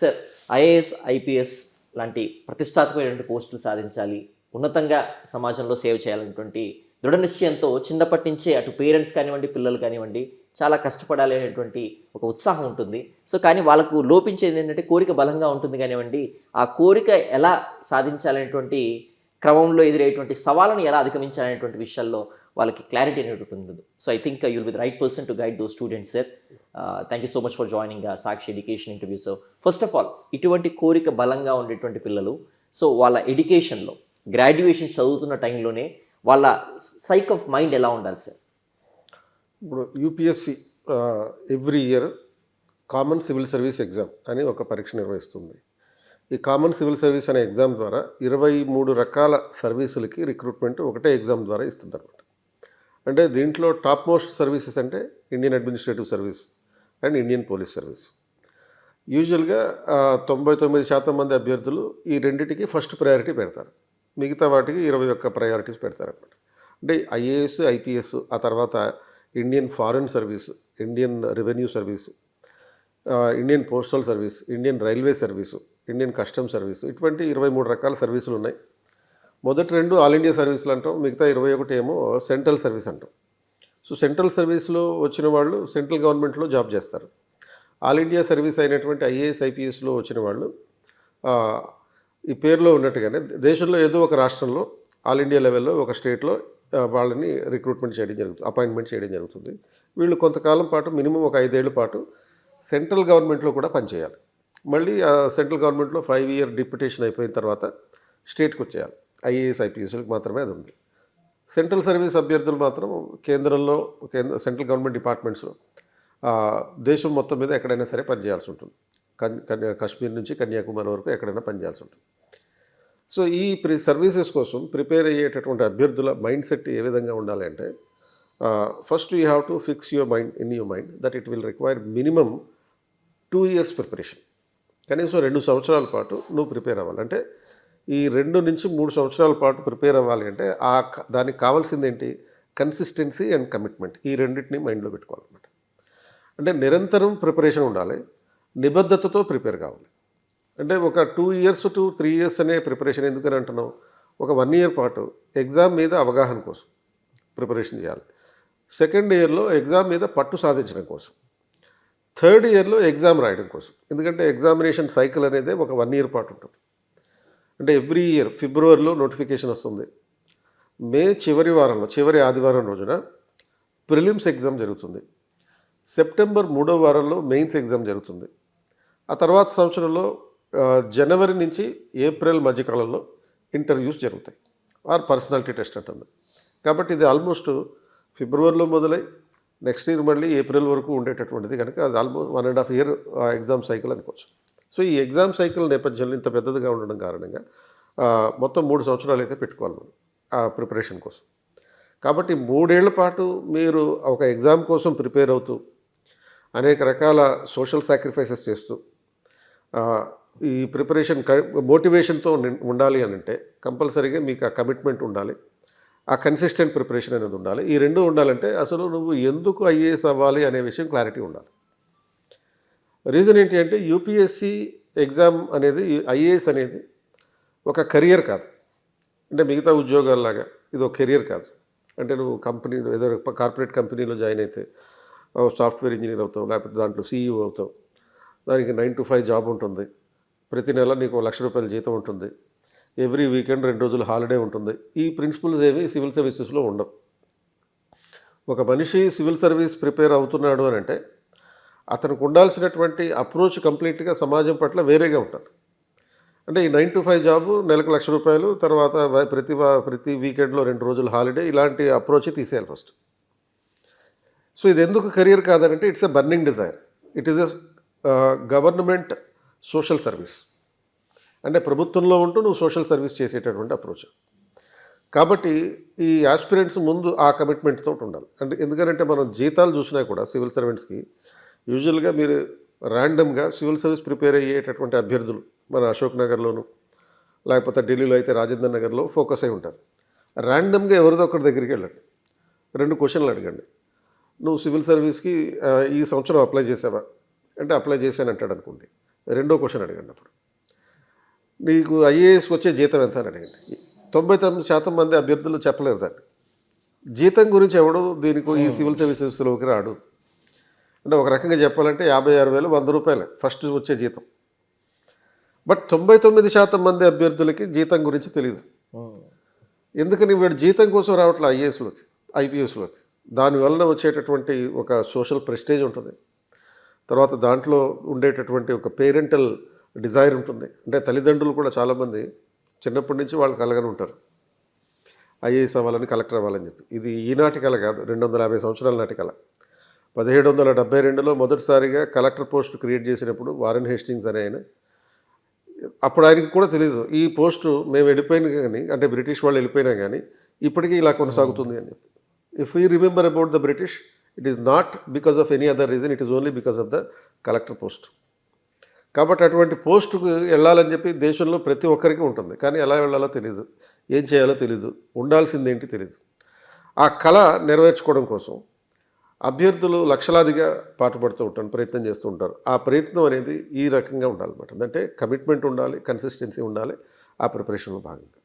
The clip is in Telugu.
సార్, ఐఏఎస్, ఐపీఎస్ లాంటి ప్రతిష్టాత్మకమైనటువంటి పోస్టులు సాధించాలి, ఉన్నతంగా సమాజంలో సేవ చేయాలనేటువంటి దృఢ నిశ్చయంతో చిన్నప్పటి నుంచే అటు పేరెంట్స్ కానివ్వండి, పిల్లలు కానివ్వండి చాలా కష్టపడాలి అనేటువంటి ఒక ఉత్సాహం ఉంటుంది. సో కానీ వాళ్ళకు లోపించేది ఏంటంటే కోరిక బలంగా ఉంటుంది కానివ్వండి, ఆ కోరిక ఎలా సాధించాలనేటువంటి క్రమంలో ఎదురయ్యేటువంటి సవాళ్ళను ఎలా అధిగమించాలనేటువంటి విషయాల్లో వాళ్ళకి క్లారిటీ అనేటువంటి ఉండదు. So I think you will be the right person to guide those students sir. Thank you so much for joining Sakshi education interview. So first of all, ఇటువంటి కోరిక బలంగా ఉండేటువంటి పిల్లలు సో వాళ్ళ ఎడ్యుకేషన్లో గ్రాడ్యుయేషన్ చదువుతున్న టైంలోనే వాళ్ళ సైక్ ఆఫ్ మైండ్ ఎలా ఉండాలి సార్? ఇప్పుడు UPSC every year common civil service exam అని ఒక పరీక్ష నిర్వహిస్తుంది. ఈ కామన్ సివిల్ సర్వీస్ అనే ఎగ్జామ్ ద్వారా 23 రకాల సర్వీసులకి రిక్రూట్మెంట్ ఒకటే ఎగ్జామ్ ద్వారా ఇస్తుంది అనమాట. అంటే దీంట్లో టాప్ మోస్ట్ సర్వీసెస్ అంటే Indian administrative service and Indian police service. యూజువల్గా 99% మంది అభ్యర్థులు ఈ రెండింటికి ఫస్ట్ ప్రయారిటీ పెడతారు, మిగతా వాటికి 21 ప్రయారిటీస్ పెడతారనమాట. అంటే ఐఏఎస్, ఐపీఎస్, ఆ తర్వాత Indian foreign service, Indian revenue service, Indian postal service, Indian railway service, Indian custom service, ఇటువంటి 23 రకాల సర్వీసులు ఉన్నాయి. మొదటి 2 ఆల్ ఇండియా సర్వీసులు అంటాం, మిగతా 21 ఏమో సెంట్రల్ సర్వీస్ అంటాం. సో సెంట్రల్ సర్వీస్లో వచ్చిన వాళ్ళు సెంట్రల్ గవర్నమెంట్లో జాబ్ చేస్తారు. ఆల్ ఇండియా సర్వీస్ అయినటువంటి ఐఏఎస్, ఐపీఎస్లో వచ్చిన వాళ్ళు ఈ పేరులో ఉన్నట్టుగానే దేశంలో ఏదో ఒక రాష్ట్రంలో ఆల్ ఇండియా లెవెల్లో ఒక స్టేట్లో వాళ్ళని రిక్రూట్మెంట్ చేయడం జరుగుతుంది, అపాయింట్మెంట్ చేయడం జరుగుతుంది. వీళ్ళు కొంతకాలం పాటు మినిమం ఒక 5 ఏళ్ల పాటు సెంట్రల్ గవర్నమెంట్లో కూడా పనిచేయాలి. మళ్ళీ సెంట్రల్ గవర్నమెంట్లో 5 ఇయర్ డిప్యుటేషన్ అయిపోయిన తర్వాత స్టేట్కి వచ్చేయాలి. ఐఏఎస్, ఐపీఎస్లకు మాత్రమే అది ఉంది. సెంట్రల్ సర్వీస్ అభ్యర్థులు మాత్రం కేంద్రంలో సెంట్రల్ గవర్నమెంట్ డిపార్ట్మెంట్స్లో దేశం మొత్తం మీద ఎక్కడైనా సరే పనిచేయాల్సి ఉంటుంది. కాశ్మీర్ నుంచి కన్యాకుమారి వరకు ఎక్కడైనా పనిచేయాల్సి ఉంటుంది. సో ఈ సర్వీసెస్ కోసం ప్రిపేర్ అయ్యేటటువంటి అభ్యర్థుల మైండ్ సెట్ ఏ విధంగా ఉండాలి అంటే, first you have to fix your mind in your mind that it will require minimum 2 years preparation. కనీసం 2 సంవత్సరాల పాటు నువ్వు ప్రిపేర్ అవ్వాలి. అంటే ఈ 2 నుంచి 3 సంవత్సరాల పాటు ప్రిపేర్ అవ్వాలి అంటే దానికి కావాల్సింది ఏంటి? Consistency and commitment. ఈ రెండింటిని మైండ్లో పెట్టుకోవాలన్నమాట. అంటే నిరంతరం ప్రిపరేషన్ ఉండాలి, నిబద్ధతతో ప్రిపేర్ కావాలి. అంటే ఒక 2 ఇయర్స్ టు 3 ఇయర్స్ అనే ప్రిపరేషన్ ఎందుకని అంటున్నాం? ఒక 1 ఇయర్ పాటు ఎగ్జామ్ మీద అవగాహన కోసం ప్రిపరేషన్ చేయాలి. సెకండ్ ఇయర్లో ఎగ్జామ్ మీద పట్టు సాధించడం కోసం. థర్డ్ ఇయర్లో ఎగ్జామ్ రాయడం కోసం. ఎందుకంటే ఎగ్జామినేషన్ సైకిల్ అనేది ఒక 1 ఇయర్ పాటు ఉంటుంది. అంటే ఎవ్రీ ఇయర్ ఫిబ్రవరిలో నోటిఫికేషన్ వస్తుంది. మే చివరి ఆదివారం రోజున ప్రిలిమ్స్ ఎగ్జామ్ జరుగుతుంది. సెప్టెంబర్ 3వ వారంలో మెయిన్స్ ఎగ్జామ్ జరుగుతుంది. ఆ తర్వాత సంవత్సరంలో జనవరి నుంచి ఏప్రిల్ మధ్యకాలంలో ఇంటర్వ్యూస్ జరుగుతాయి, ఆర్ పర్సనాలిటీ టెస్ట్ అంటుంది. కాబట్టి ఇది ఆల్మోస్ట్ ఫిబ్రవరిలో మొదలై నెక్స్ట్ ఇయర్ మళ్ళీ ఏప్రిల్ వరకు ఉండేటటువంటిది కనుక అది ఆల్మోస్ట్ 1.5 ఇయర్ ఎగ్జామ్ సైకిల్ అనుకోవచ్చు. సో ఈ ఎగ్జామ్ సైకిల్ నేపథ్యంలో ఇంత పెద్దదిగా ఉండడం కారణంగా మొత్తం 3 సంవత్సరాలు అయితే పెట్టుకోవాలి మనం ఆ ప్రిపరేషన్ కోసం. కాబట్టి 3 ఏళ్ల పాటు మీరు ఒక ఎగ్జామ్ కోసం ప్రిపేర్ అవుతూ అనేక రకాల సోషల్ సాక్రిఫైసెస్ చేస్తూ ఈ ప్రిపరేషన్ మోటివేషన్తో ఉండాలి అని అంటే కంపల్సరీగా మీకు ఆ కమిట్మెంట్ ఉండాలి, ఆ కన్సిస్టెంట్ ప్రిపరేషన్ అనేది ఉండాలి. ఈ 2 ఉండాలంటే అసలు నువ్వు ఎందుకు ఐఏఎస్ అవ్వాలి అనే విషయం క్లారిటీ ఉండాలి. రీజన్ ఏంటి అంటే యూపీఎస్సి ఎగ్జామ్ అనేది, ఐఏఎస్ అనేది ఒక కెరియర్ కాదు. అంటే మిగతా ఉద్యోగాల్లాగా ఇది ఒక కెరియర్ కాదు. అంటే నువ్వు కంపెనీలో ఏదో కార్పొరేట్ కంపెనీలో జాయిన్ అయితే సాఫ్ట్వేర్ ఇంజనీర్ అవుతావు, లేకపోతే దాంట్లో సీఈఓ అవుతావు. దానికి 9 to 5 జాబ్ ఉంటుంది. ప్రతి నెల నీకు ₹1,00,000 జీతం ఉంటుంది. ఎవ్రీ వీకెండ్ 2 రోజులు హాలిడే ఉంటుంది. ఈ ప్రిన్సిపల్స్ ఏవి సివిల్ సర్వీసెస్లో ఉండవు. ఒక మనిషి సివిల్ సర్వీస్ ప్రిపేర్ అవుతున్నాడు అని అంటే అతనికి ఉండాల్సినటువంటి అప్రోచ్ కంప్లీట్గా సమాజం పట్ల వేరేగా ఉంటారు. అంటే ఈ 9 to 5 జాబు, నెలకు ₹1,00,000, తర్వాత ప్రతి వీకెండ్లో 2 రోజులు హాలిడే, ఇలాంటి అప్రోచ్ తీసేయాలి ఫస్ట్. సో ఇది ఎందుకు కెరియర్ కాదంటే it's a burning desire. It is a government social service. అంటే ప్రభుత్వంలో ఉంటూ నువ్వు సోషల్ సర్వీస్ చేసేటటువంటి అప్రోచ్. కాబట్టి ఈ ఆస్పిరెంట్స్ ముందు ఆ కమిట్మెంట్ తోటి ఉండాలి. అంటే ఎందుకంటే మనం జీతాలు చూసినా కూడా సివిల్ సర్వెంట్స్కి యూజువల్గా మీరు ర్యాండమ్గా సివిల్ సర్వీస్ ప్రిపేర్ అయ్యేటటువంటి అభ్యర్థులు మన అశోక్ నగర్లోను లేకపోతే ఢిల్లీలో అయితే రాజేంద్ర నగర్లో ఫోకస్ అయి ఉంటారు. ర్యాండమ్గా ఎవరిదో ఒకరి దగ్గరికి వెళ్ళండి, 2 క్వశ్చన్లు అడగండి. నువ్వు సివిల్ సర్వీస్కి ఈ సంవత్సరం అప్లై చేసావా అంటే అప్లై చేశాను అంటాడు అనుకోండి. రెండో క్వశ్చన్ అడగండి అప్పుడు, నీకు ఐఏఎస్కి వచ్చే జీతం ఎంత అని అడగండి. 99% మంది అభ్యర్థులు చెప్పలేరు దాన్ని. జీతం గురించి ఎవడు దీనికి ఈ సివిల్ సర్వీసెస్లోకి రాడు. అంటే ఒక రకంగా చెప్పాలంటే 56,000 100 ఫస్ట్ వచ్చే జీతం. బట్ 99% మంది అభ్యర్థులకి జీతం గురించి తెలియదు. ఎందుకని వీడు జీతం కోసం రావట్లే ఐఏఎస్లోకి, ఐపీఎస్లోకి. దానివల్ల వచ్చేటటువంటి ఒక సోషల్ ప్రెస్టేజ్ ఉంటుంది. తర్వాత దాంట్లో ఉండేటటువంటి ఒక పేరెంటల్ డిజైర్ ఉంటుంది. అంటే తల్లిదండ్రులు కూడా చాలామంది చిన్నప్పటి నుంచి వాళ్ళు కలగని ఉంటారు, ఐఏఎస్ అవ్వాలని, కలెక్టర్ అవ్వాలని చెప్పి. ఇది ఈనాటి కల కాదు, 250 సంవత్సరాల నాటి కల. 1772లో మొదటిసారిగా కలెక్టర్ పోస్ట్ క్రియేట్ చేసినప్పుడు వారెన్ హేస్టింగ్స్ అనే ఆయన, అప్పుడు ఆయనకి కూడా తెలియదు ఈ పోస్టు మేము వెళ్ళిపోయినా కానీ, అంటే బ్రిటిష్ వాళ్ళు వెళ్ళిపోయినా కానీ ఇప్పటికీ ఇలా కొనసాగుతుంది అని చెప్పి. If you remember about the British, it is not because of any other reason, it is only because of the collector post. కాబట్టి అటువంటి పోస్టుకు వెళ్ళాలని చెప్పి దేశంలో ప్రతి ఒక్కరికి ఉంటుంది, కానీ ఎలా వెళ్ళాలో తెలియదు, ఏం చేయాలో తెలియదు, ఉండాల్సిందేంటి తెలియదు. ఆ కళ నెరవేర్చుకోవడం కోసం అభ్యర్థులు లక్షలాదిగా పాటుపడుతూ ఉంటారు, ప్రయత్నం చేస్తూ ఉంటారు. ఆ ప్రయత్నం అనేది ఈ రకంగా ఉండాలన్నమాట. అంటే కమిట్మెంట్ ఉండాలి, కన్సిస్టెన్సీ ఉండాలి ఆ ప్రిపరేషన్లో భాగంగా.